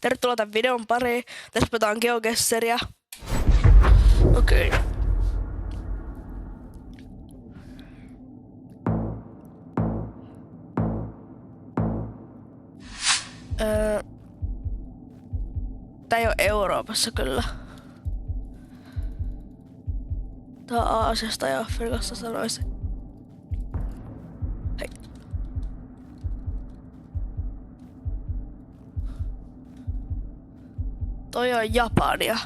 Tervetuloa tämän videon pariin. Tässä pelataan GeoGuessria. Okei. Tää ei oo Euroopassa kyllä. Tää on Aasiasta ja Afrikassa sanoisin. Hei. Toi on Japania.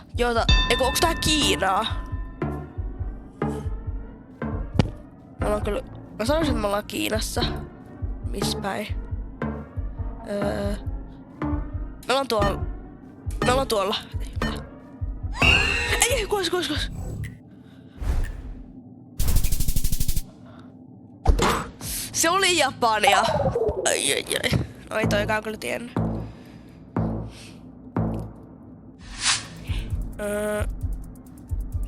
Eiku onks tää Kiinaa? Mä sanoisin, että me ollaan Kiinassa. Miss päin? Me ollaan tuolla. Ei, kuolis. Se oli Japania. Ai. No ei toikaan kyllä tiennyt.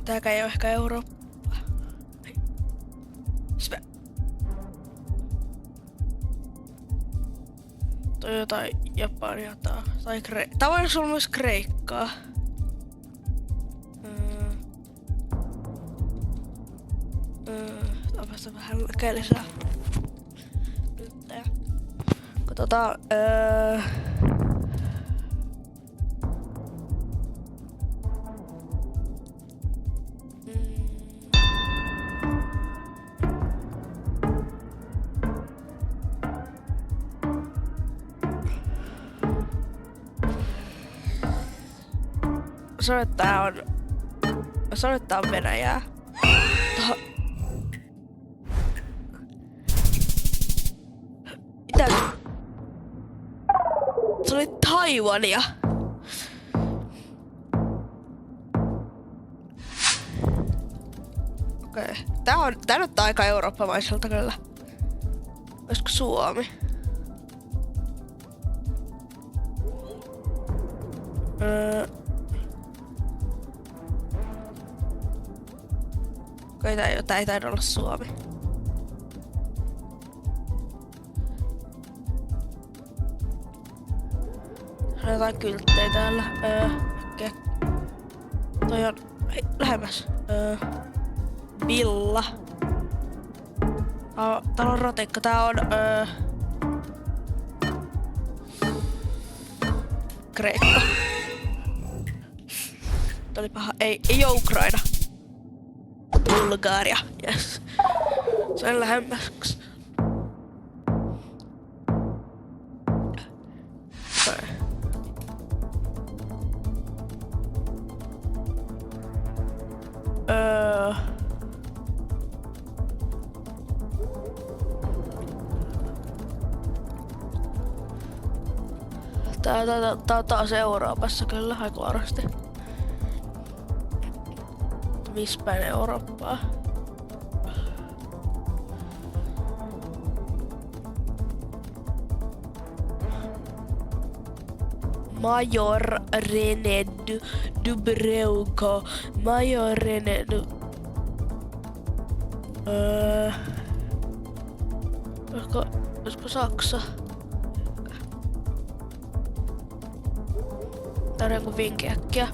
Tääkään ei oo ehkä Eurooppa. Toi jotain Japania tai tää voisi olla myös Kreikkaa. Tää on vasta vähän lisää. Katsotaan. Sanon, että tää on Venäjää. Mitä? Se oli Taiwania. Okei. Tää näyttää aika eurooppamaiselta kyllä. Olisiko Suomi? Tää ei taida olla Suomi. On jotain kylttejä täällä. Toi on... Hei, lähemmäs. Villa. Tää on rotikka. Tää on... Kreikka. Tää oli paha. Ei oo Ukraina. Bulgaria, yes. Se on lähemmäksi. Tää on taas Euroopassa kyllä, aika varmasti. Missä päin Eurooppaa? Major Renedu Dubreuko Major Renedu. Olisiko Saksa? Tää on joku vinkki äkkiä.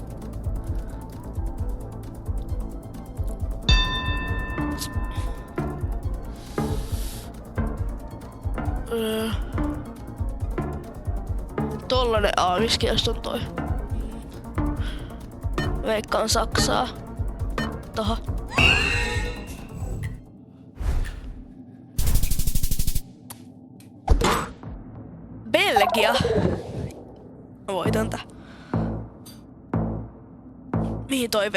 Tollanen aaviskielstä on toi. Veikkaan Saksaa. Toha. Belgia. Voitan tää. Mihin toi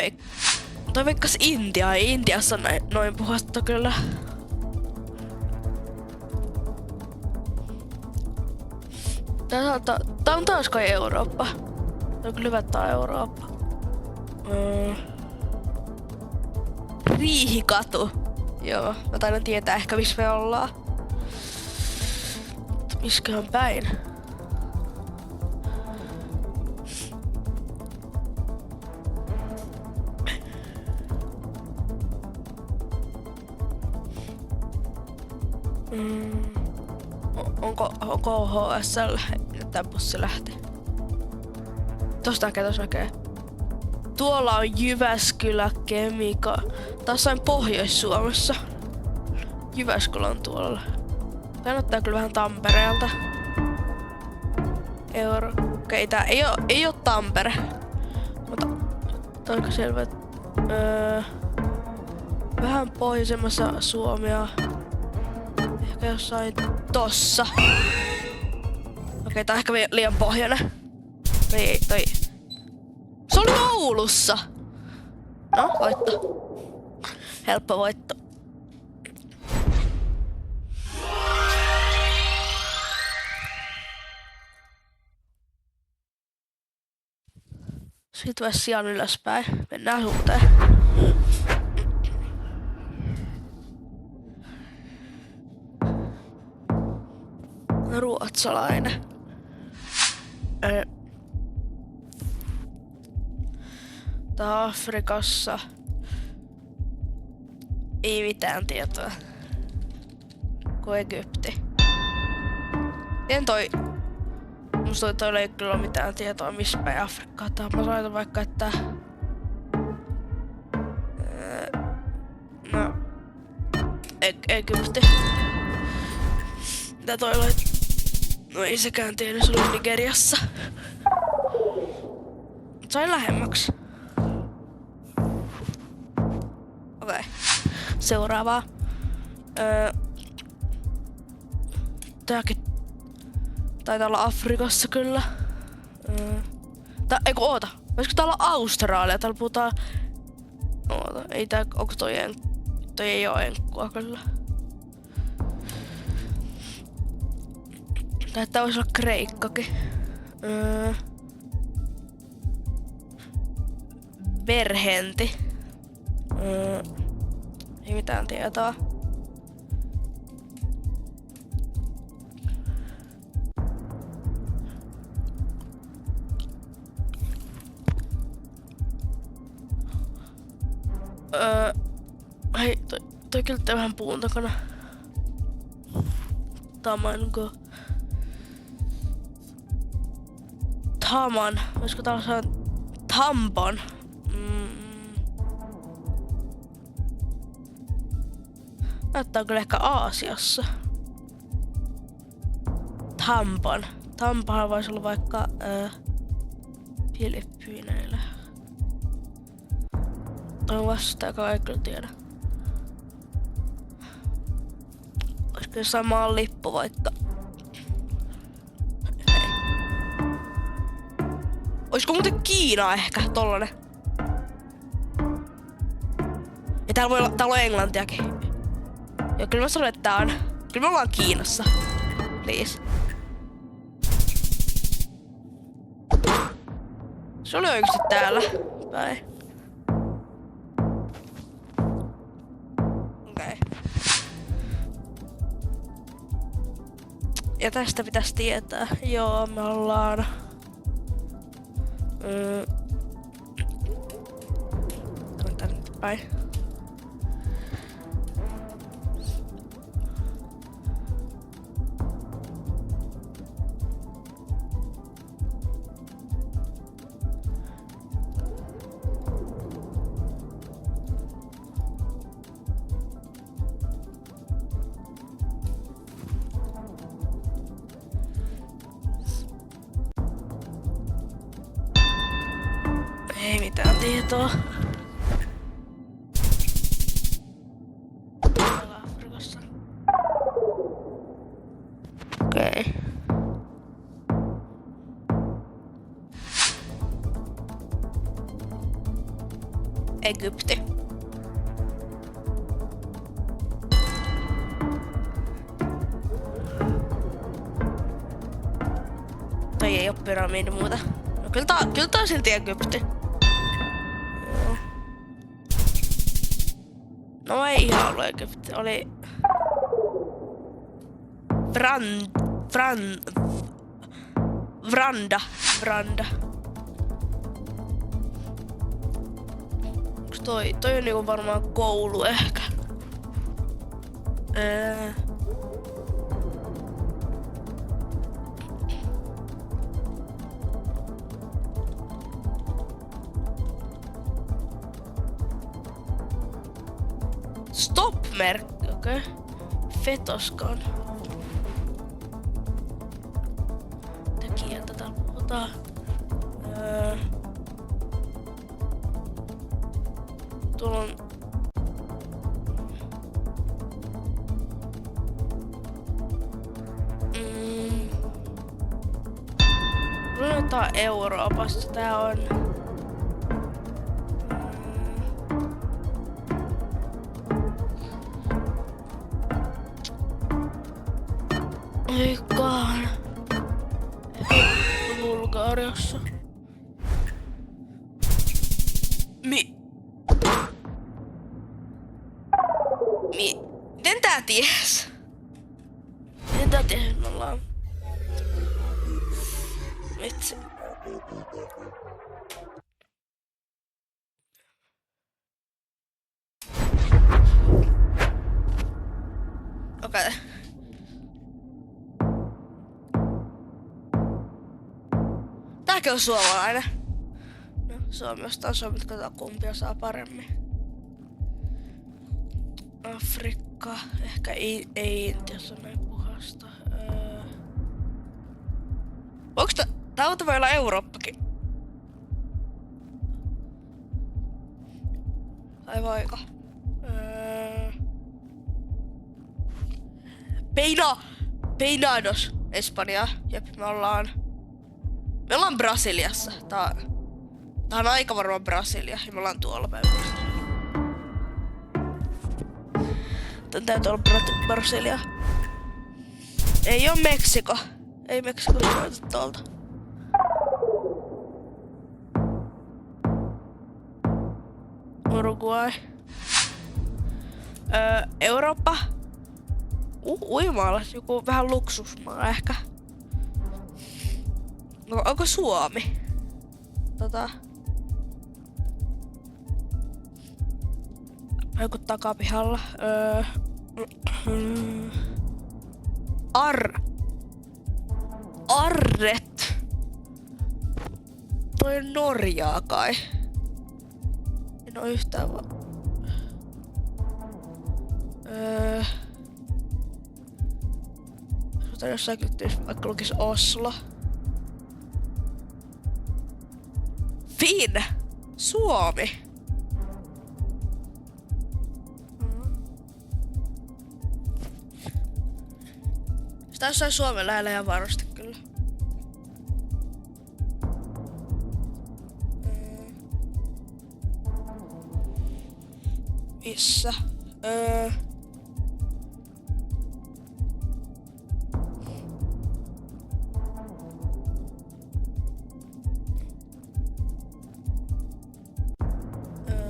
Toi veikkas Intia. Ei Intiassa noin puhasta kyllä. Tää on taas kai Eurooppa. Tää on kyllä hyvä, että tää on Eurooppa. Riihikatu. Joo, mä taidan tietää ehkä missä me ollaan. Misköhän päin? Onko HSL? Tää bussi lähti. Tosta näkee. Tuolla on Jyväskylä, Kemika. Tässä on Pohjois-Suomessa. Jyväskylä on tuolla. Tää näyttää kyllä vähän Tampereelta. Okei, tää ei oo Tampere. Mutta tää on aika selvä. Vähän pohjoisemmassa Suomea. Ehkä jossain tossa. Okei, tää on ehkä liian pohjoinen. Toi. Se oli Oulussa! No, voitto. Helppo voitto. Sitten vähän sijan ylöspäin. Mennään suuteen. Ruotsalainen. Tää Afrikassa. Ei mitään tietoa. Kuin Egypti. Musta toi ei kyllä ole mitään tietoa missä päin Afrikkaa. Mä laitan vaikka, että... No... Egypti. Mitä toi oli? No ei sekään tiennyt, se oli Nigeriassa. Sain lähemmäksi. Okei. Seuraavaa. Tääkin taitaa olla Afrikassa kyllä. Eiku oota. Voisiko tää olla Australia? Täällä puhutaan... Oota, ei tää... Onko toi toi ei oo enkkua kyllä. Tää voisi olla Kreikkakin. Verhenti. Ei mitään tietoa. Hei, toi kylttää vähän puun takana. Tamanko. Taman. Olisiko täällä se tampon? Näyttää kyllä ehkä Aasiassa. Tampon. Tampohan voisi olla vaikka Filippiineillä. Toi vasta, joka ei kyllä tiedä. Olisiko jossain maan lippu vaikka? Olisiko muuten Kiina ehkä tollanen? Ja täällä on englantiakin. Ja kyllä mä sanon, että tää on... Kyllä me ollaan Kiinassa. Please. Se oli oikeesti täällä päin. Okei. Ja tästä pitäisi tietää. Joo, me ollaan... Tänne päin. Ei mitään tietoa. Täällä Afrikassa. Okei. Egypti. Toi ei oo pyramidi muuta. No kyllä tää on silti Egypti. No ei ihan ollut Egypti, oli... Vranda. Onks toi on niinku varmaan koulu ehkä. Stop-merkki, okei. Okay. Fetoscan. Mitä kieltä täällä puhutaan? Tuolla on... Jotain Euroopasta. Tää on... Eikaan. Bulgariassa. Miten tää ties? Miten tää ties, me ollaan? Vitsi. Okei. Okay. Tääkin on suomalainen. No, Suomesta on Suomi, katsotaan kumpi osaa paremmin. Afrikka, ehkä ei Intiassa näin puhasta. Onks tää voi olla Eurooppakin? Ai voiko? Peinados, Espanja. Jep, me ollaan Brasiliassa. Tää on aika varmaan Brasilia ja me ollaan tuolla päivässä. Tän täytyy olla Brasilia. Ei oo Meksiko. Ei Meksiko soita tuolta. Uruguay. Eurooppa. Uimaalais, joku vähän luksusmaa ehkä. No, onko Suomi? Joku takapihalla. Arret. Toi on Norjaa kai. En oo yhtään vaan. Jossain kyttyis vaikka lukis Oslo. Finn! Suomi! Sitä jossain Suomen lähellä ihan varmasti kyllä. Missä?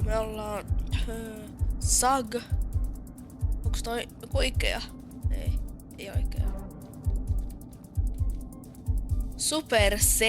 Me ollaan SAG. Onks toi joku Ikea? Ei oo Ikea. Super C.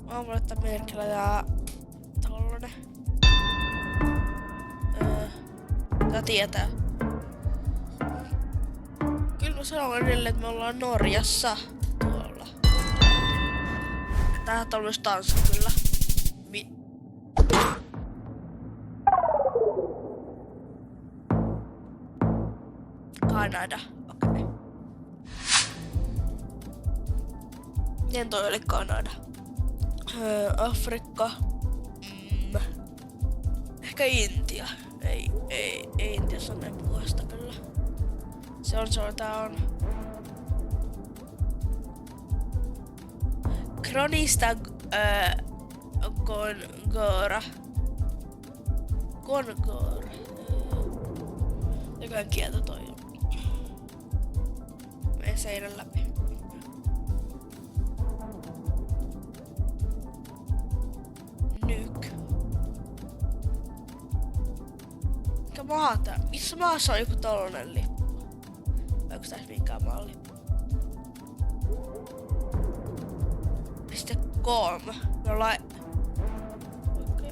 Mä voin laittaa merkillä tää tollanen. Tää tietää. Kyllä mä sanon edelleen, että me ollaan Norjassa. Tuolla. Tähän on myös tanssi kyllä. Kanada. Okei. Okay. Miten toi oli Kanada? Afrikka. Ehkä Intia. Ei Intiassa on näin puhasta kyllä. Tää on Kronista Gongora. Gongora. Jokain kieltä toi on. Mene seinän läpi. Nyk. Mikä maa tää? Missä maassa on joku tollanen lippu? Onko tässä minkään malli? .com. Me ollaan... Okei.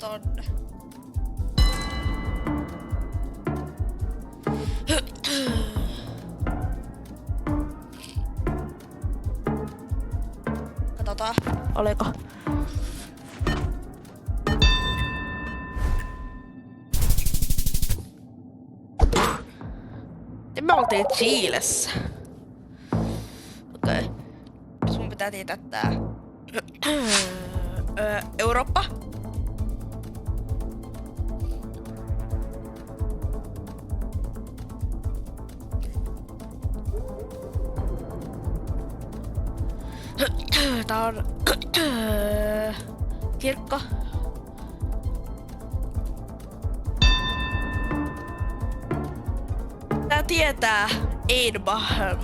tonne. Katsotaan, oliko. Ja me oltiin Chilessä. Okei. Sun pitää tietää tää. Eurooppa. Tää on kirkko. Tää tietää Eidbahem.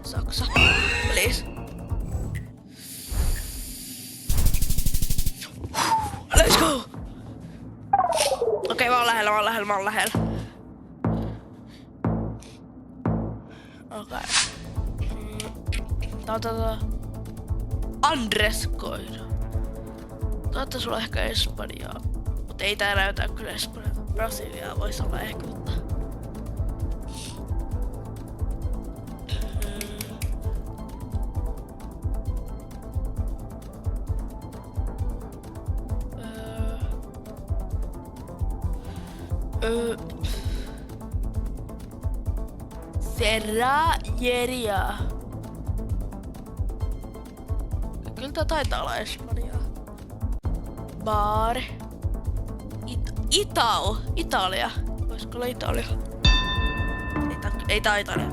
Saksa. Please. Let's go! Okei, mä oon lähellä. Okei. Tää on Andres koira. Toivottavasti sulla on ehkä Espanjaa. Mut ei tää näytä kyllä Espanjaa. Brasiliaa vois olla ehkä, mutta... Serrajeria. Kyllä tää taitaa olla Espanjaa. Bar. Italia. Voisiko olla Italia? Ei tää Italia.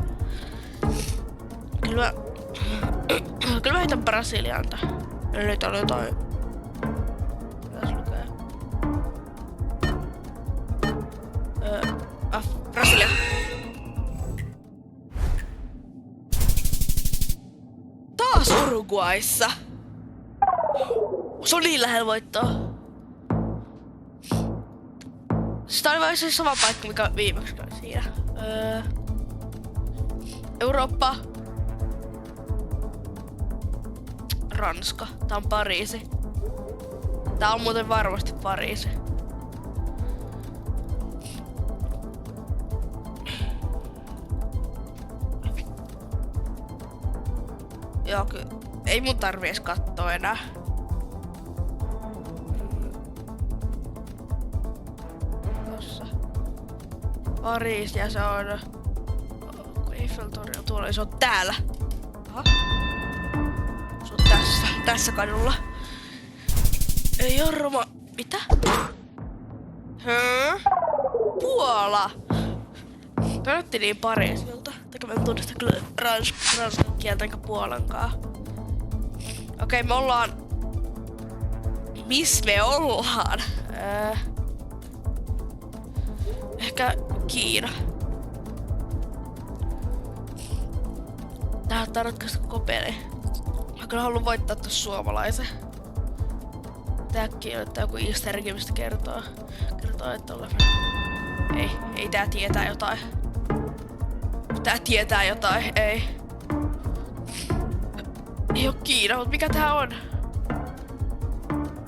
Kyllä mä heitän Brasiliaan tää. Nyt on jotain. Mitäs lukee? Brasilia. Taas Uruguayssa. Se on niin lähellä voittoa. Sitä oli vain se sama paikka, mikä viimeksi oli siinä. Eurooppa. Ranska. Tää on Pariisi. Tää on muuten varmasti Pariisi. Joo, ei mun tarvi edes kattoo enää. Tossa. Pariisi ja se on... Eiffeltorni on tuolla, se on täällä. Aha. Se on tässä kadulla. Ei oo Roma... Mitä? Puola! Näytti niin Pariisilta. Mä en tunnista kyllä ranskan kieltä enkä puolankaan. Okei, me ollaan... Miss me ollaan? Ehkä Kiina. Tää on ratkaista koko peli. Mä kyllä haluan voittaa tossa suomalaisen. Tääkin on, että joku easter egg, mistä kertoo, että ollaan... Ei tää tietää jotain. Tää tietää jotain, ei. Ei oo Kiina, mut mikä tää on?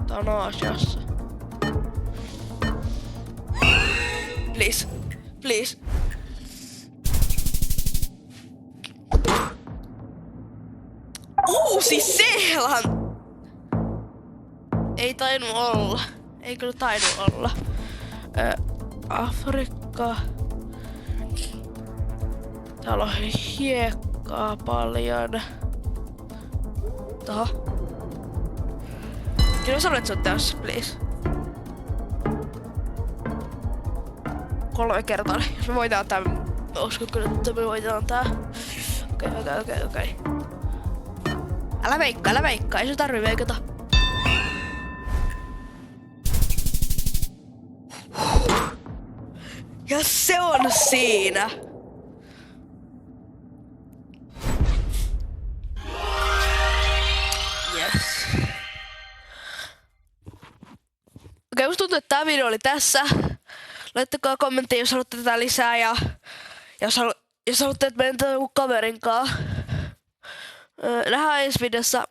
Tää on Aasiassa. Please. Please. Uusi-Seelanti! Ei tainnut olla. Ei kyllä tainnut olla. Afrikka. Täällä on hiekkaa paljon. Toho. Kyllä mä sanon, että se on tässä, please. 3 kertaa. Jos me voitetaan tää, mä uskon kyllä, että me voitetaan tää. Okei. Älä veikkaa, ei se tarvi veikata. Ja se on siinä. Yes. Okei, musta tuntuu, että tää video oli tässä. Laittakaa kommenttia, jos haluatte tätä lisää ja jos Jos haluatte, että menen joku kaverin kanssa. Nähdään ensi videossa.